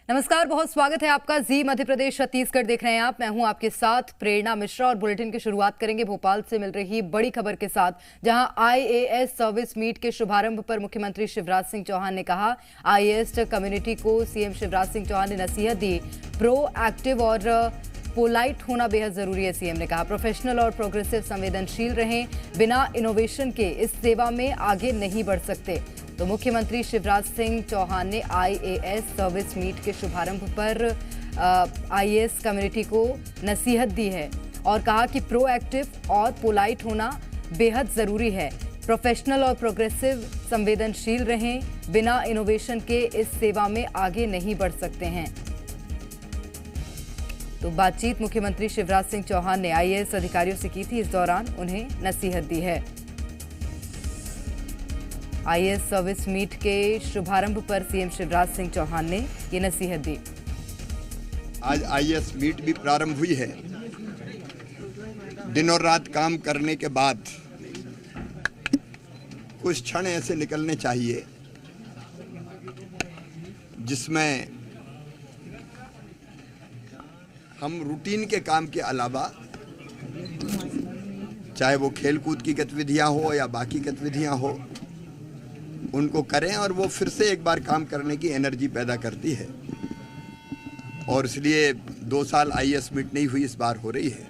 नमस्कार, बहुत स्वागत है आपका। जी मध्य प्रदेश छत्तीसगढ़ देख रहे हैं आप। मैं हूं आपके साथ प्रेरणा मिश्रा और बुलेटिन की शुरुआत करेंगे भोपाल से मिल रही बड़ी खबर के साथ, जहां आईएएस सर्विस मीट के शुभारंभ पर मुख्यमंत्री शिवराज सिंह चौहान ने कहा, आईएएस कम्युनिटी को सीएम शिवराज सिंह चौहान ने नसीहत दी। प्रोएक्टिव और पोलाइट होना बेहद जरूरी है। सीएम ने कहा, प्रोफेशनल और प्रोग्रेसिव संवेदनशील रहें, बिना इनोवेशन के इस सेवा में आगे नहीं बढ़ सकते। तो मुख्यमंत्री शिवराज सिंह चौहान ने आईएएस सर्विस मीट के शुभारंभ पर आईएएस कम्युनिटी को नसीहत दी है और कहा कि प्रोएक्टिव और पोलाइट होना बेहद जरूरी है, प्रोफेशनल और प्रोग्रेसिव संवेदनशील रहें, बिना इनोवेशन के इस सेवा में आगे नहीं बढ़ सकते हैं। तो बातचीत मुख्यमंत्री शिवराज सिंह चौहान ने आईएएस अधिकारियों से की थी, इस दौरान उन्हें नसीहत दी है। आईएएस सर्विस मीट के शुभारंभ पर सीएम शिवराज सिंह चौहान ने ये नसीहत दी। आज आईएएस मीट भी प्रारंभ हुई है। दिन और रात काम करने के बाद कुछ क्षण ऐसे निकलने चाहिए जिसमें हम रूटीन के काम के अलावा, चाहे वो खेलकूद की गतिविधियां हो या बाकी गतिविधियां हो, उनको करें और वो फिर से एक बार काम करने की एनर्जी पैदा करती है। और इसलिए 2 साल आईएएस मीट नहीं हुई, इस बार हो रही है।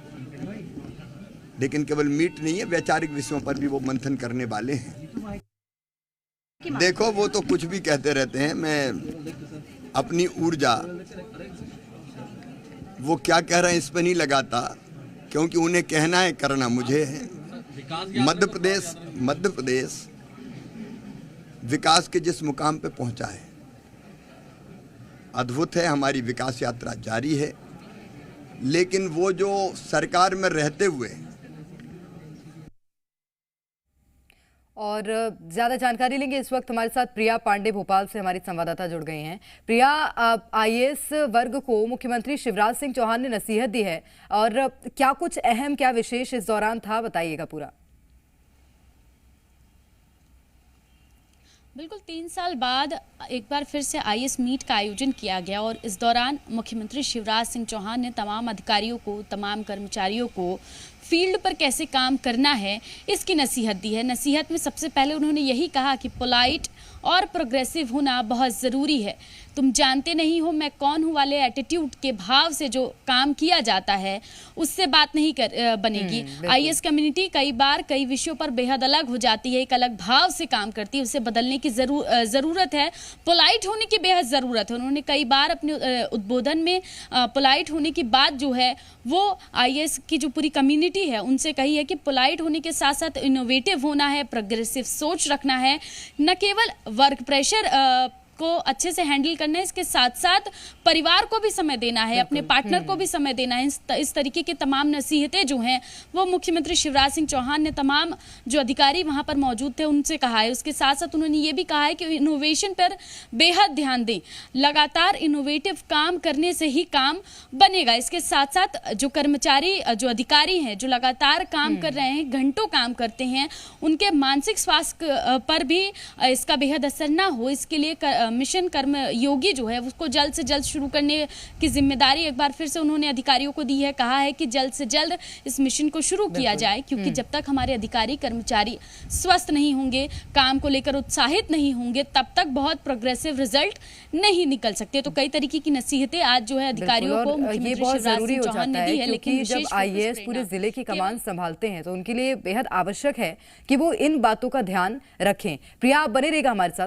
लेकिन केवल मीट नहीं है, वैचारिक विषयों पर भी वो मंथन करने वाले हैं। देखो, वो तो कुछ भी कहते रहते हैं। मैं अपनी ऊर्जा वो क्या कह रहे हैं इस पर नहीं लगाता, क्योंकि उन्हें कहना है, करना मुझे है। मध्य प्रदेश विकास के जिस मुकाम पे पहुंचा है, अद्भुत है। हमारी विकास यात्रा जारी है, लेकिन वो जो सरकार में रहते हुए और ज्यादा जानकारी लेंगे। इस वक्त हमारे साथ प्रिया पांडे भोपाल से हमारी संवाददाता जुड़ गई हैं। प्रिया, आईएएस वर्ग को मुख्यमंत्री शिवराज सिंह चौहान ने नसीहत दी है, और क्या कुछ अहम, क्या विशेष इस दौरान था, बताइएगा पूरा। बिल्कुल, 3 साल बाद एक बार फिर से आईएएस मीट का आयोजन किया गया और इस दौरान मुख्यमंत्री शिवराज सिंह चौहान ने तमाम अधिकारियों को, तमाम कर्मचारियों को फील्ड पर कैसे काम करना है, इसकी नसीहत दी है। नसीहत में सबसे पहले उन्होंने यही कहा कि पोलाइट और प्रोग्रेसिव होना बहुत ज़रूरी है। तुम जानते नहीं हो मैं कौन हूँ वाले एटीट्यूड के भाव से जो काम किया जाता है, उससे बात नहीं बनेगी। आईएएस कम्युनिटी कई बार कई विषयों पर बेहद अलग हो जाती है, एक अलग भाव से काम करती है, उसे बदलने की ज़रूरत है। पोलाइट होने की बेहद ज़रूरत है। उन्होंने कई बार अपने उद्बोधन में पोलाइट होने की बात जो है वो आईएएस की जो पूरी कम्युनिटी है उनसे कही है कि पोलाइट होने के साथ साथ इनोवेटिव होना है, प्रोग्रेसिव सोच रखना है, न केवल वर्क प्रेशर को अच्छे से हैंडल करना है, इसके साथ साथ परिवार को भी समय देना है, अपने पार्टनर को भी समय देना है। इस तरीके की तमाम नसीहतें जो हैं वो मुख्यमंत्री शिवराज सिंह चौहान ने तमाम जो अधिकारी वहां पर मौजूद थे उनसे कहा है। उसके साथ साथ उन्होंने ये भी कहा है कि इनोवेशन पर बेहद ध्यान दें, लगातार इनोवेटिव काम करने से ही काम बनेगा। इसके साथ साथ जो कर्मचारी, जो अधिकारी हैं, जो लगातार काम कर रहे हैं, घंटों काम करते हैं, उनके मानसिक स्वास्थ्य पर भी इसका बेहद असर ना हो, इसके लिए मिशन कर्म योगी जो है उसको जल्द से जल्द शुरू करने की जिम्मेदारी एक बार फिर से उन्होंने अधिकारियों को दी है। कहा है कि जल्द से जल्द इस मिशन को शुरू किया जाए, क्योंकि जब तक हमारे अधिकारी कर्मचारी स्वस्थ नहीं होंगे, काम को लेकर उत्साहित नहीं होंगे, तब तक बहुत प्रोग्रेसिव रिजल्ट नहीं निकल सकते। तो कई तरीके की नसीहतें आज जो है अधिकारियों को मुख्यमंत्री शिवराज सिंह चौहान ने दी है। लेकिन जब आईएएस पूरे जिले की कमान संभालते हैं तो उनके लिए बेहद आवश्यक है कि वो इन बातों का ध्यान रखें। प्रिया, आप बने रहेगा हमारे साथ।